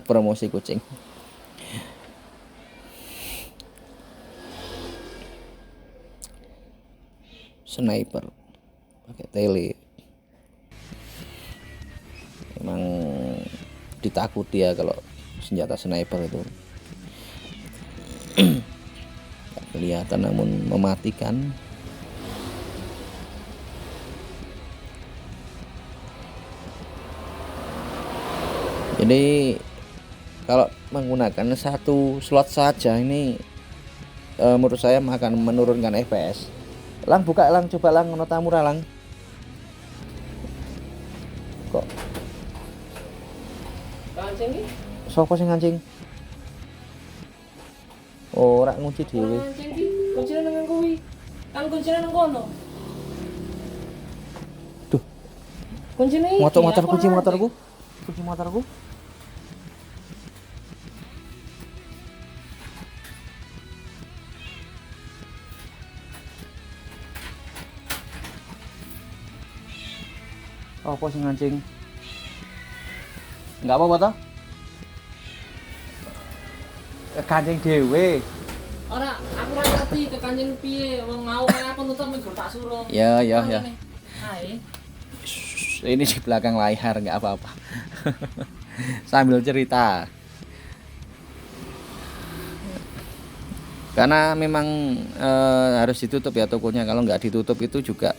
Promosi kucing. Sniper pakai tele. Emang ditakuti ya kalau senjata sniper itu. Kelihatan namun mematikan. Jadi kalau menggunakan satu slot saja ini menurut saya akan menurunkan FPS. Lang buka Lang, coba Lang, ono tamu ra Lang. Kok Kancing iki? sapa sing ngancing? Oh, ora ngunci dhewe. Kancing iki kuncine nang kuwi. Kan kuncine nang kono. Duh, Kuncine iki. motor kunci motorku. Kunci motorku. Apa sing ngancing? Enggak apa-apa toh? Kancing dhewe. Ora, aku ora ngerti ke kancing piye. Wong mau kaya aku nutup minggu tak suruh. Ya. Hai. Ini di belakang layar nggak apa-apa. Sambil cerita. Karena memang harus ditutup ya tokonya. Kalau nggak ditutup itu juga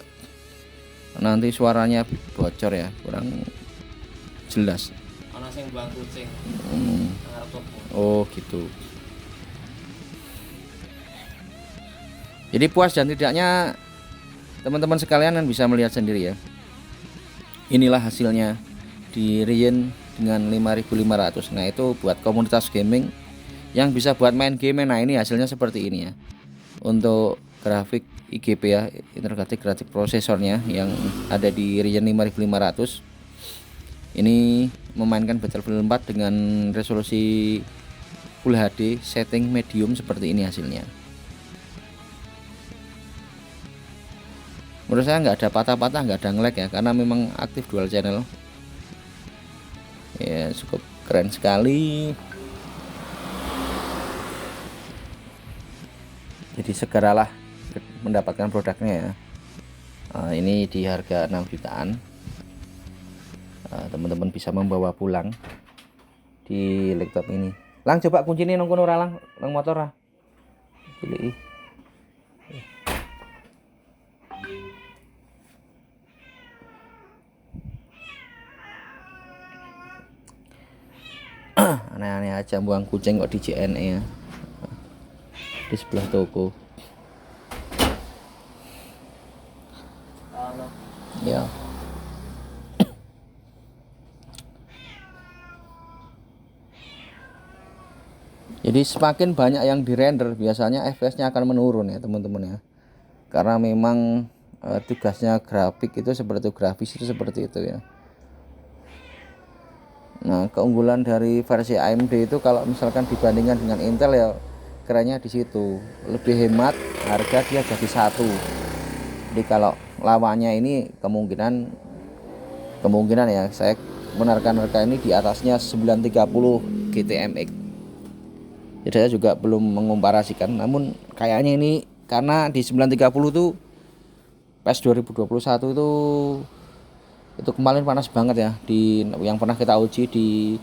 nanti suaranya bocor ya, kurang jelas. Ana sing buang kucing. Ngarep toko. Oh gitu. Jadi puas dan tidaknya teman-teman sekalian kan bisa melihat sendiri ya. Inilah hasilnya di Rien dengan 5.500. Nah itu buat komunitas gaming yang bisa buat main game. Nah ini hasilnya seperti ini ya. Untuk grafik IGP ya, integrated graphic prosesornya yang ada di Rien 5.500. Ini memainkan Battlefield 4 dengan resolusi Full HD setting medium seperti ini hasilnya. Menurut saya nggak ada patah-patah, nggak ada nge-lag ya, karena memang aktif dual channel. Ya cukup keren sekali. Jadi segeralah mendapatkan produknya ya. Ini di harga 6 jutaan. Teman-teman bisa membawa pulang di laptop ini. Lang coba kuncinya nang kono ora Lang, nang motor ra. Pilih. Aneh-aneh aja buang kucing kok di JNE ya. Di sebelah toko. Ya. Jadi semakin banyak yang di render biasanya FPS-nya akan menurun ya teman-teman ya. Karena memang tugasnya grafik itu seperti itu, grafis itu seperti itu ya. Nah, keunggulan dari versi AMD itu kalau misalkan dibandingkan dengan Intel ya kerennya di situ, lebih hemat, harga dia jadi satu. Jadi kalau lawannya ini kemungkinan ya saya benarkan harga ini di atasnya 930 GTMX. Jadi saya juga belum mengkomparasikan, namun kayaknya ini karena di 930 tuh PES 2021 itu kemarin panas banget ya, di yang pernah kita uji di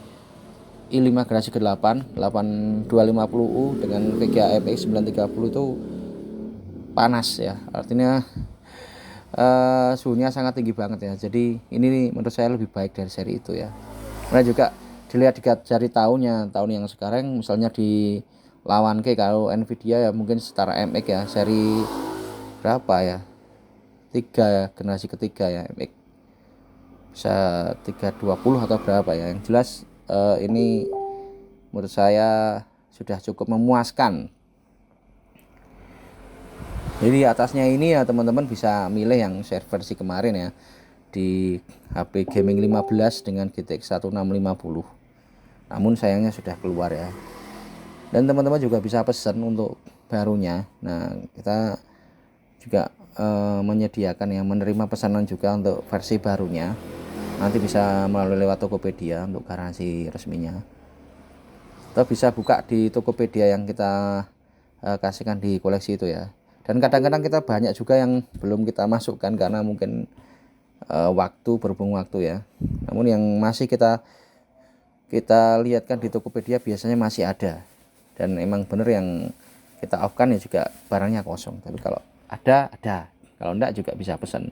i5 generasi ke-8 8250U dengan VGA FX 930 itu panas ya, artinya suhunya sangat tinggi banget ya. Jadi ini nih, menurut saya lebih baik dari seri itu ya. Nah juga dilihat dari tahun yang sekarang, misalnya di lawan kalau Nvidia ya mungkin setara MX ya, seri berapa ya, 3 ya, generasi ketiga ya MX, bisa 320 atau berapa ya. Yang jelas ini menurut saya sudah cukup memuaskan. Jadi di atasnya ini ya teman-teman bisa milih yang versi kemarin ya, di HP Gaming 15 dengan GTX 1650. Namun sayangnya sudah keluar ya. Dan teman-teman juga bisa pesan untuk barunya. Nah, kita juga menyediakan yang menerima pesanan juga untuk versi barunya. Nanti bisa melalui lewat Tokopedia untuk garansi resminya. Atau bisa buka di Tokopedia yang kita kasihkan di koleksi itu ya. Dan kadang-kadang kita banyak juga yang belum kita masukkan karena mungkin berhubung waktu ya. Namun yang masih kita lihatkan di Tokopedia biasanya masih ada. Dan emang bener yang kita off-kan ya juga barangnya kosong. Tapi kalau ada, kalau enggak juga bisa pesan.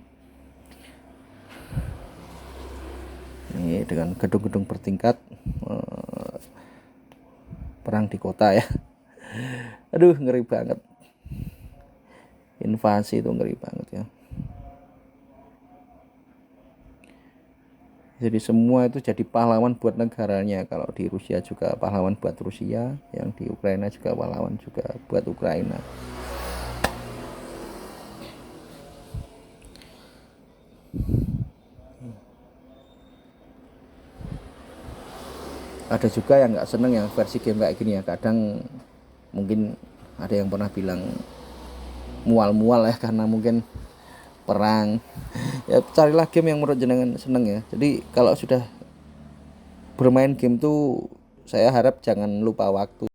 Ini dengan gedung-gedung bertingkat, perang di kota ya. Aduh, ngeri banget. Invasi itu ngeri banget ya. Jadi semua itu jadi pahlawan buat negaranya. Kalau di Rusia juga pahlawan buat Rusia, yang di Ukraina juga pahlawan juga buat Ukraina. Ada juga yang nggak seneng yang versi game kayak gini ya. Kadang mungkin ada yang pernah bilang mual-mual ya, karena mungkin perang ya. Carilah game yang menurut jenengan seneng ya. Jadi kalau sudah bermain game tuh saya harap jangan lupa waktu.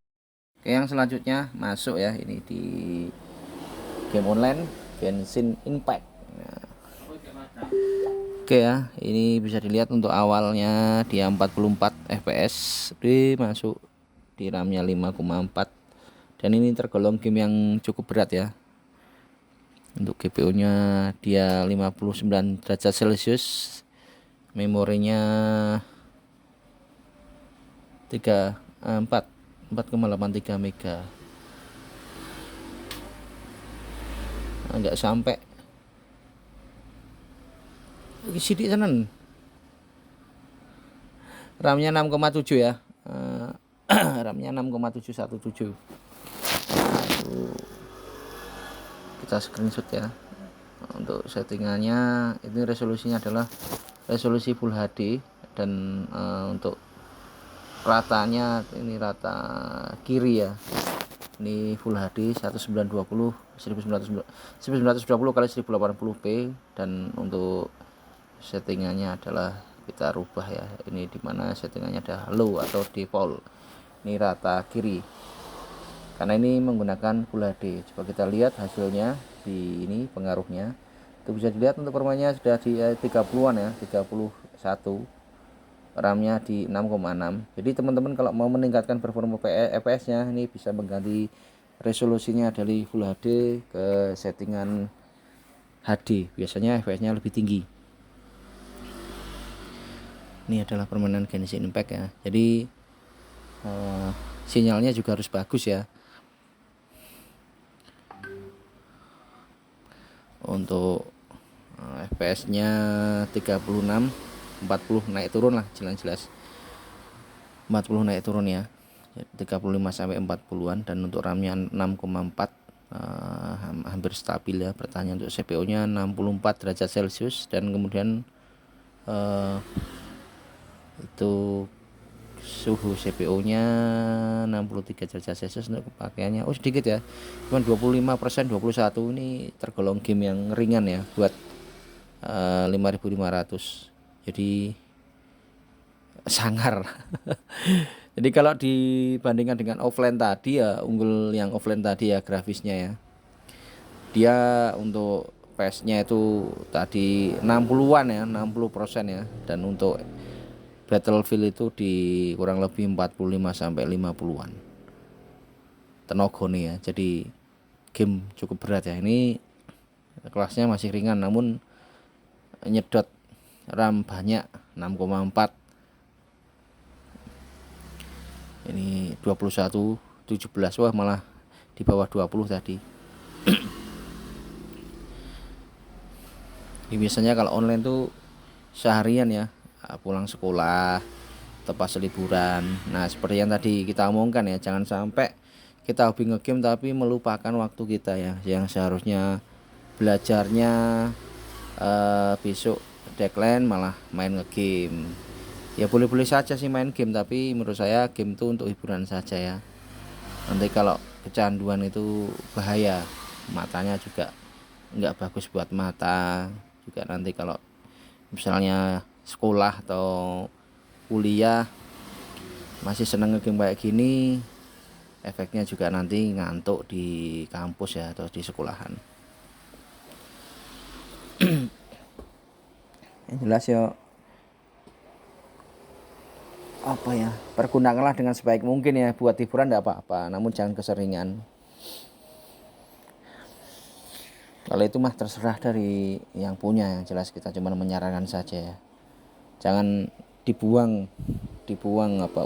Oke, yang selanjutnya masuk ya, ini di game online Genshin Impact. Nah, oke ya, ini bisa dilihat untuk awalnya dia 44 fps, masuk di RAM-nya 5,4, dan ini tergolong game yang cukup berat ya. Untuk GPU-nya dia 59 derajat Celcius, memorinya 4,83 mega. Enggak sampai sidik tenan. RAM-nya 6,7 ya. RAM-nya 6,717. Kita screenshot ya. Untuk settingannya ini resolusinya adalah resolusi Full HD, dan untuk ratanya ini rata kiri ya. Ini Full HD 1920 1920 kali 1080p, dan untuk settingannya adalah kita rubah ya. Ini dimana settingannya ada low atau default. Ini rata kiri karena ini menggunakan Full HD. Coba kita lihat hasilnya di ini, pengaruhnya itu bisa dilihat untuk permainnya sudah di 30-an ya, 31, RAM-nya di 6,6. Jadi teman-teman kalau mau meningkatkan performa FPS-nya, ini bisa mengganti resolusinya dari Full HD ke settingan HD. Biasanya FPS-nya lebih tinggi. Ini adalah permainan Genshin Impact ya. Jadi sinyalnya juga harus bagus ya. Untuk FPS-nya 36, 40 naik turun lah, jelas 40 naik turun ya, 35 sampai 40-an, dan untuk RAM-nya 6,4 hampir stabil ya. Bertanya untuk CPU nya 64 derajat Celcius, dan kemudian itu suhu CPU nya 63 derajat Celcius untuk pemakaiannya. Oh sedikit ya, cuma 25%, 21. Ini tergolong game yang ringan ya buat 5500, jadi sangar. Jadi kalau dibandingkan dengan offline tadi ya, unggul yang offline tadi ya grafisnya ya. Dia untuk PS-nya itu tadi 60-an ya, 60% ya, dan untuk Battlefield itu di kurang lebih 45 sampai 50-an tenaga nih ya. Jadi game cukup berat ya. Ini kelasnya masih ringan namun nyedot RAM banyak 6,4. Ini 21 17, wah malah di bawah 20 tadi. Ini biasanya kalau online tuh seharian ya, pulang sekolah, tepas liburan. Nah seperti yang tadi kita omongkan ya, jangan sampai kita hobi ngegame tapi melupakan waktu kita ya, yang seharusnya belajarnya besok deadline malah main ngegame. Ya boleh-boleh saja sih main game, tapi menurut saya game itu untuk hiburan saja ya. Nanti kalau kecanduan itu bahaya, matanya juga nggak bagus buat mata juga. Nanti kalau misalnya sekolah atau kuliah masih seneng ngegame kayak gini, efeknya juga nanti ngantuk di kampus ya atau di sekolahan. Yang jelas ya, apa ya, pergunakanlah dengan sebaik mungkin ya, buat hiburan tidak apa-apa, namun jangan keseringan. Kalau itu mah terserah dari yang punya, yang jelas kita cuma menyarankan saja ya. Jangan dibuang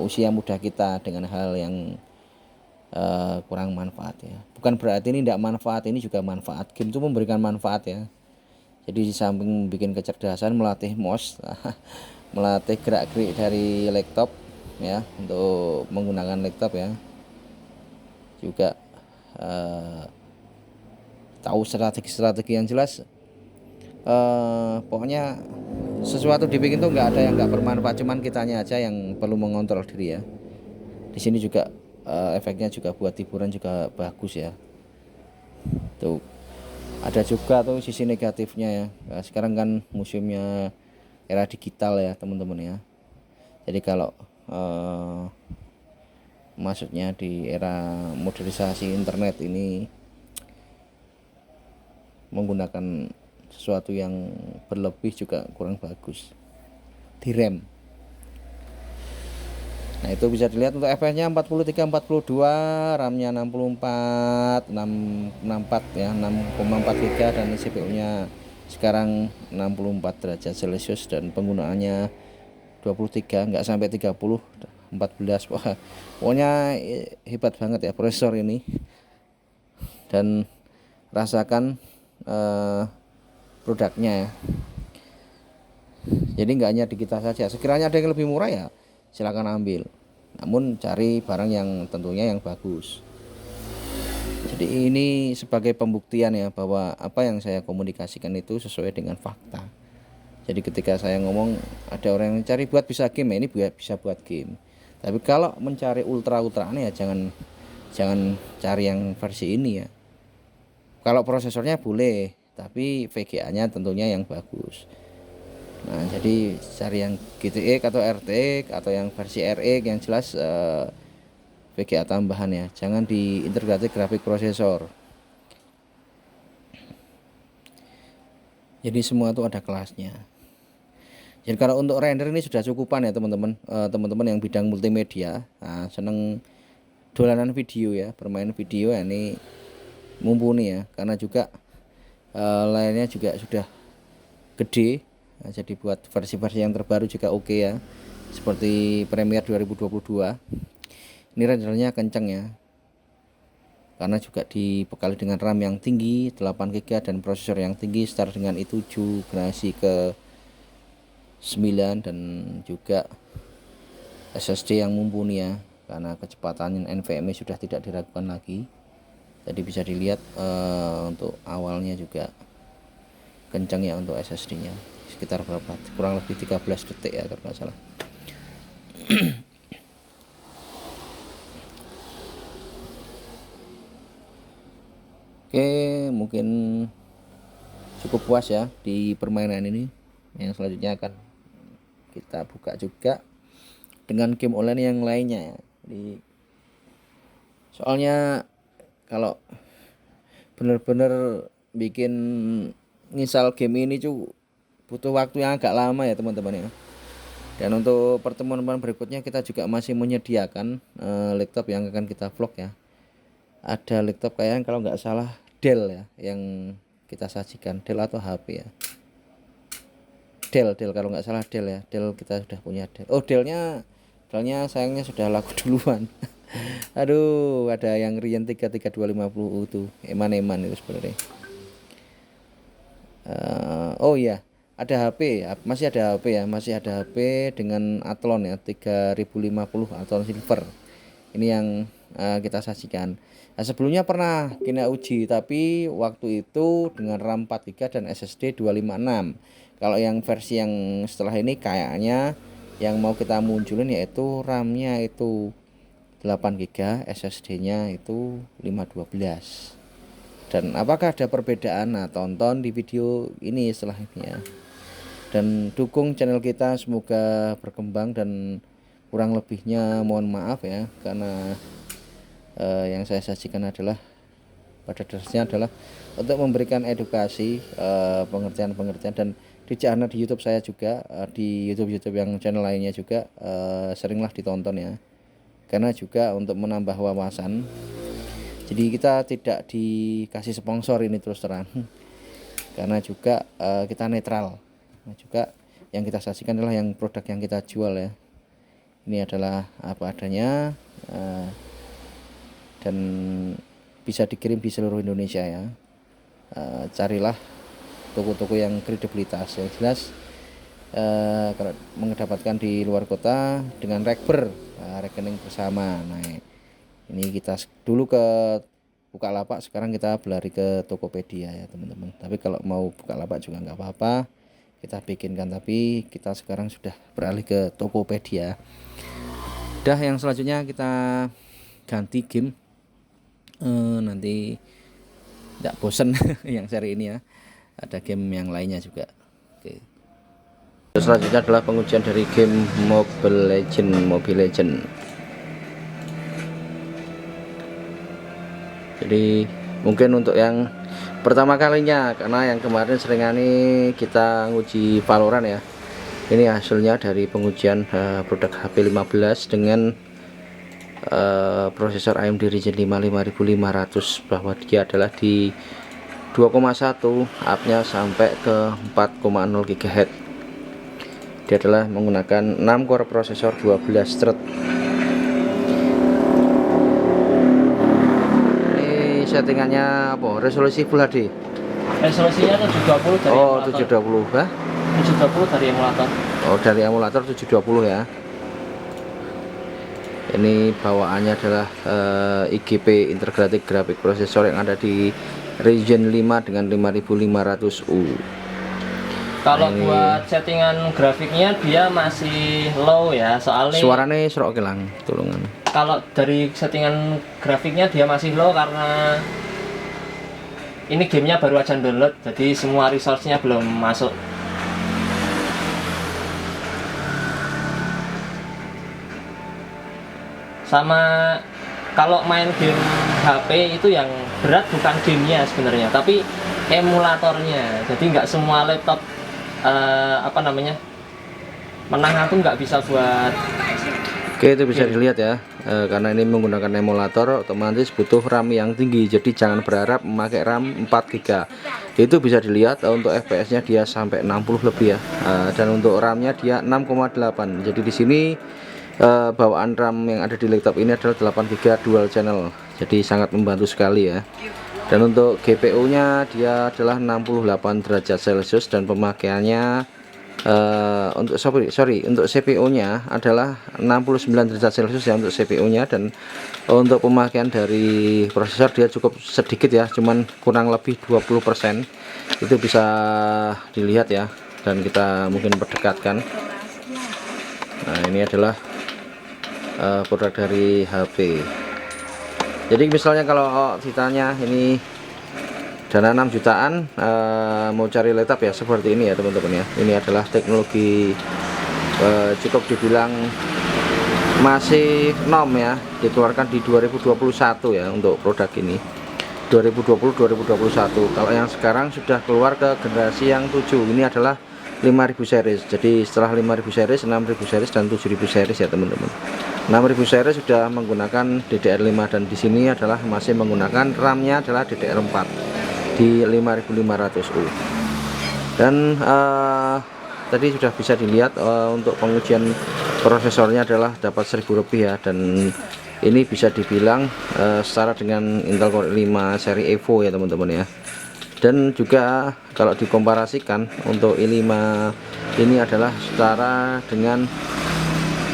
usia muda kita dengan hal yang kurang manfaat ya. Bukan berarti ini tidak manfaat, ini juga manfaat. Game itu memberikan manfaat ya. Jadi di samping bikin kecerdasan, melatih mouse, melatih gerak-gerik dari laptop ya, untuk menggunakan laptop ya. Juga tahu strategi yang jelas. Pokoknya sesuatu dibikin tuh nggak ada yang nggak bermanfaat, cuman kitanya aja yang perlu mengontrol diri ya. Di sini juga efeknya juga buat hiburan juga bagus ya. Tuh ada juga tuh sisi negatifnya ya. Nah, sekarang kan musimnya era digital ya teman-teman ya. Jadi kalau maksudnya di era modernisasi internet ini, menggunakan sesuatu yang berlebih juga kurang bagus di RAM. Nah itu bisa dilihat untuk FPS-nya 43 42, RAM-nya 64 664 ya, 6,4 GB, dan CPU-nya sekarang 64 derajat Celcius, dan penggunaannya 23, enggak sampai 30, 14. Wah, pokoknya hebat banget ya prosesor ini. Dan rasakan produknya ya. Jadi nggak hanya di kita saja, sekiranya ada yang lebih murah ya silakan ambil, namun cari barang yang tentunya yang bagus. Jadi ini sebagai pembuktian ya bahwa apa yang saya komunikasikan itu sesuai dengan fakta. Jadi ketika saya ngomong ada orang yang cari buat bisa game, ya ini bisa buat game. Tapi kalau mencari ultra ya jangan cari yang versi ini ya. Kalau prosesornya boleh, tapi VGA-nya tentunya yang bagus. Nah, jadi cari yang GTX atau RTX atau yang versi RX yang jelas VGA tambahan ya. Jangan di integrated graphic processor. Jadi semua itu ada kelasnya. Jadi kalau untuk render ini sudah cukupan ya teman-teman. Teman-teman yang bidang multimedia, nah, seneng dolanan video ya, bermain video ya, ini mumpuni ya, karena juga layarnya juga sudah gede. Nah, jadi buat versi-versi yang terbaru juga oke ya, seperti Premiere 2022. Ini rendernya kenceng ya, karena juga dibekali dengan RAM yang tinggi 8 GB dan prosesor yang tinggi start dengan i7 generasi ke 9, dan juga SSD yang mumpuni ya, karena kecepatan NVMe sudah tidak diragukan lagi. Tadi bisa dilihat untuk awalnya juga kencang ya untuk SSD nya sekitar berapa, kurang lebih 13 detik ya kalau nggak salah. Oke, mungkin cukup puas ya di permainan ini. Yang selanjutnya akan kita buka juga dengan game online yang lainnya ya. Soalnya kalau bener-bener bikin nginstal game ini butuh waktu yang agak lama ya teman-teman ya. Dan untuk pertemuan berikutnya kita juga masih menyediakan laptop yang akan kita vlog ya. Ada laptop kayak kalau nggak salah Dell ya yang kita sajikan, Dell atau HP ya. Dell kalau nggak salah Dell ya. Dell kita sudah punya Dell. Oh Dellnya sayangnya sudah laku duluan. Aduh, ada yang Ryzen 3 3250 tuh eman-eman itu sebenarnya. Oh iya, ada HP, masih ada HP dengan Athlon ya 3050 Athlon Silver. Ini yang kita sajikan. Nah, sebelumnya pernah kita uji tapi waktu itu dengan RAM 4GB dan SSD 256. Kalau yang versi yang setelah ini kayaknya yang mau kita munculin yaitu RAM-nya itu 8GB, SSD-nya itu 512. Dan apakah ada perbedaan? Nah, tonton di video ini setelah ini ya. Dan dukung channel kita semoga berkembang, dan kurang lebihnya mohon maaf ya karena yang saya sajikan adalah pada dasarnya adalah untuk memberikan edukasi, pengertian dan tidak hanya di YouTube saya juga, di YouTube yang channel lainnya juga seringlah ditonton ya, karena juga untuk menambah wawasan. Jadi kita tidak dikasih sponsor ini terus terang, karena juga kita netral. Nah, juga yang kita sajikan adalah yang produk yang kita jual ya. Ini adalah apa adanya dan bisa dikirim di seluruh Indonesia ya. Carilah toko-toko yang kredibilitas yang jelas. Kalau mendapatkan di luar kota dengan rekber, rekening bersama. Nah, ini kita dulu ke Bukalapak, sekarang kita berlari ke Tokopedia ya teman-teman. Tapi kalau mau Bukalapak juga nggak apa-apa, kita bikinkan, tapi kita sekarang sudah beralih ke Tokopedia. Dah, yang selanjutnya kita ganti game. Nanti tidak bosen yang seri ini ya, ada game yang lainnya juga. Oke. Selanjutnya adalah pengujian dari game Mobile Legend. Jadi mungkin untuk yang pertama kalinya, karena yang kemarin seringane kita nguji Valorant ya. Ini hasilnya dari pengujian produk HP 15 dengan prosesor AMD Ryzen 5 5500, bahwa dia adalah di 2,1 up-nya sampai ke 4,0 GHz. Dia adalah menggunakan 6 core prosesor 12 thread. Ini settingannya apa? Resolusi Full HD. Resolusinya 720 dari Oh, emulator. 720 ya? 720 dari emulator. Oh, dari emulator 720 ya. Ini bawaannya adalah IGP Integrated Graphic Processor yang ada di Ryzen 5 dengan 5500U. Kalau Nah, buat settingan grafiknya dia masih low ya, soalnya suaranya serok kelang tulungan. kalau dari settingan grafiknya dia masih low karena ini gamenya baru aja download, jadi semua resource-nya belum masuk. Sama kalau main game HP itu yang berat bukan gamenya sebenarnya, tapi emulatornya. Jadi nggak semua laptop menang aku nggak bisa buat. Oke, itu bisa dilihat ya, karena ini menggunakan emulator otomatis butuh RAM yang tinggi, jadi jangan berharap memakai RAM 4GB. Itu bisa dilihat untuk FPS nya dia sampai 60 lebih ya, dan untuk RAM nya dia 6,8. jadi di sini bawaan RAM yang ada di laptop ini adalah 8GB dual channel, jadi sangat membantu sekali ya. Dan untuk GPU nya dia adalah 68 derajat Celcius dan pemakaiannya untuk untuk CPU-nya adalah 69 derajat Celcius ya untuk CPU-nya, dan untuk pemakaian dari prosesor dia cukup sedikit ya, cuman kurang lebih 20%. Itu bisa dilihat ya, dan kita mungkin perdekatkan. Nah, ini adalah produk dari HP. Jadi misalnya kalau ditanya ini dana 6 jutaan mau cari laptop ya seperti ini ya teman-teman ya. Ini adalah teknologi cukup dibilang masih nom ya, dikeluarkan di 2021 ya untuk produk ini, 2020-2021. Kalau yang sekarang sudah keluar ke generasi yang 7, ini adalah 5000 series. Jadi setelah 5000 series, 6000 series dan 7000 series ya teman-teman. 6000 series sudah menggunakan DDR5, dan di sini adalah masih menggunakan RAM-nya adalah DDR4 di 5500U. Dan tadi sudah bisa dilihat untuk pengujian prosesornya adalah dapat 1000 lebih ya, dan ini bisa dibilang setara dengan Intel Core i5 seri Evo ya teman-teman ya. Dan juga kalau dikomparasikan untuk i5 ini adalah setara dengan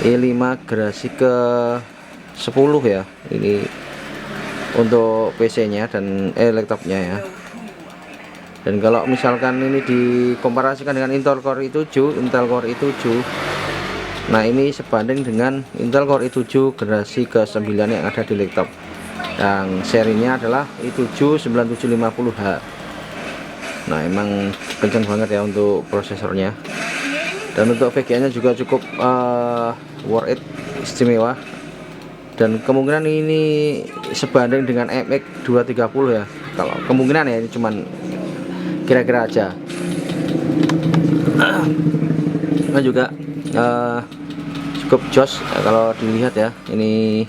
i5 generasi ke 10 ya, ini untuk PC nya dan laptopnya ya. Dan kalau misalkan ini dikomparasikan dengan Intel Core i7, nah ini sebanding dengan Intel Core i7 generasi ke-9 yang ada di laptop, yang serinya adalah i7 9750H. Nah emang kencang banget ya untuk prosesornya, dan untuk VGA nya juga cukup worth it, istimewa. Dan kemungkinan ini sebanding dengan MX 230 ya, kalau kemungkinan ya, ini cuman kira-kira aja. Nah juga cukup jos kalau dilihat ya, ini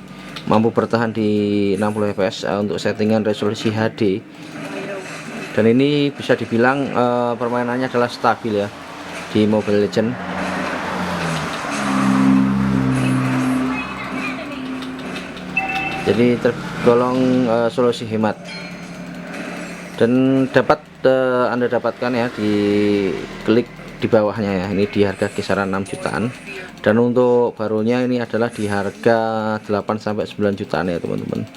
mampu bertahan di 60 fps untuk settingan resolusi HD, dan ini bisa dibilang permainannya adalah stabil ya di Mobile Legends. Jadi tergolong solusi hemat, dan dapat Anda dapatkan ya di klik di bawahnya ya, ini di harga kisaran 6 jutaan, dan untuk barunya ini adalah di harga 8-9 jutaan ya teman-teman.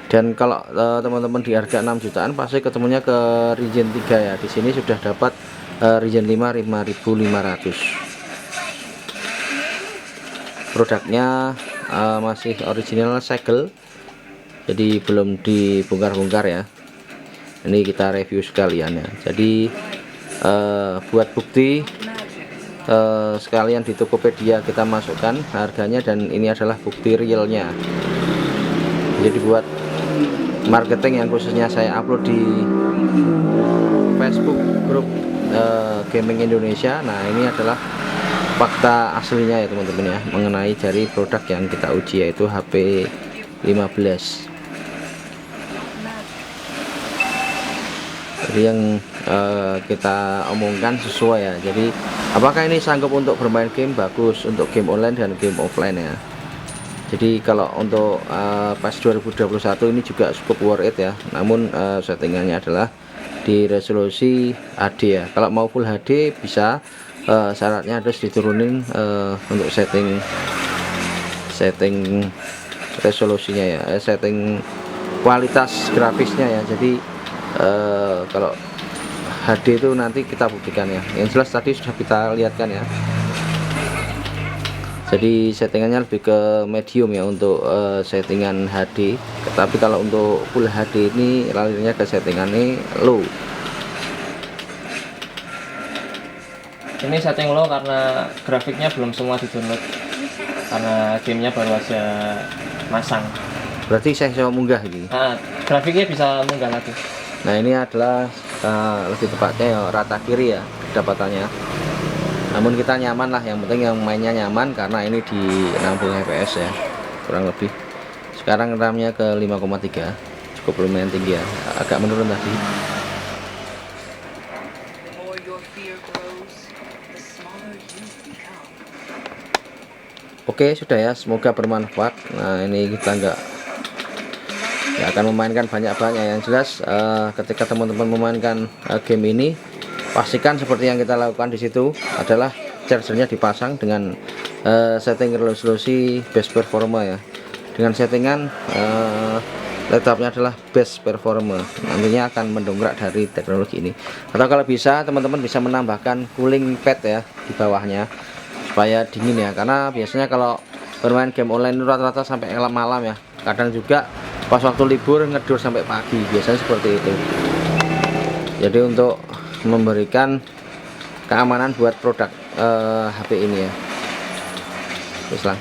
Dan kalau teman-teman di harga 6 jutaan pasti ketemunya ke Ryzen 3 ya. Di sini sudah dapat Ryzen 5 5500. Produknya masih original segel, jadi belum dibongkar-bongkar ya. Ini kita review sekalian ya. Jadi buat bukti sekalian di Tokopedia kita masukkan harganya, dan ini adalah bukti realnya. Jadi buat marketing yang khususnya saya upload di Facebook grup Gaming Indonesia. Nah ini adalah fakta aslinya ya teman-teman ya, mengenai dari produk yang kita uji, yaitu HP 15. Jadi yang kita omongkan sesuai ya. Jadi apakah ini sanggup untuk bermain game? Bagus untuk game online dan game offline ya. Jadi kalau untuk pas 2021 ini juga cukup worth it ya. Namun settingannya adalah di resolusi HD ya. Kalau mau full HD bisa, syaratnya harus diturunin untuk setting resolusinya ya, setting kualitas grafisnya ya. Jadi kalau HD itu nanti kita buktikan ya. Yang jelas tadi sudah kita lihatkan ya. Jadi settingannya lebih ke medium ya untuk settingan HD. Tapi kalau untuk full HD ini larinya ke settingannya low. Ini setting low karena grafiknya belum semua di-download, karena gamenya baru aja masang. Berarti saya coba munggah ini. Nah, grafiknya bisa munggah lagi. Nah ini adalah lebih tepatnya ya rata kiri ya kedapatannya. Namun kita nyaman lah, yang penting yang mainnya nyaman, karena ini di 60 fps ya kurang lebih. Sekarang RAM-nya ke 5,3, cukup lumayan tinggi ya, agak menurun tadi. Oke sudah ya, semoga bermanfaat. Nah ini kita nggak akan memainkan banyak-banyak. Yang jelas ketika teman-teman memainkan game ini pastikan seperti yang kita lakukan di situ adalah chargernya dipasang dengan setting resolusi best performa ya, dengan settingan laptopnya adalah best performa, nantinya akan mendongkrak dari teknologi ini. Atau kalau bisa teman-teman bisa menambahkan cooling pad ya di bawahnya supaya dingin ya, karena biasanya kalau bermain game online itu rata-rata sampai malam ya, kadang juga pas waktu libur ngedur sampai pagi, biasanya seperti itu. Jadi untuk memberikan keamanan buat produk HP ini ya. Terus lah.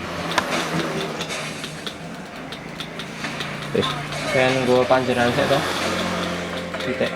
Kan gue panjeran sih toh. Titik.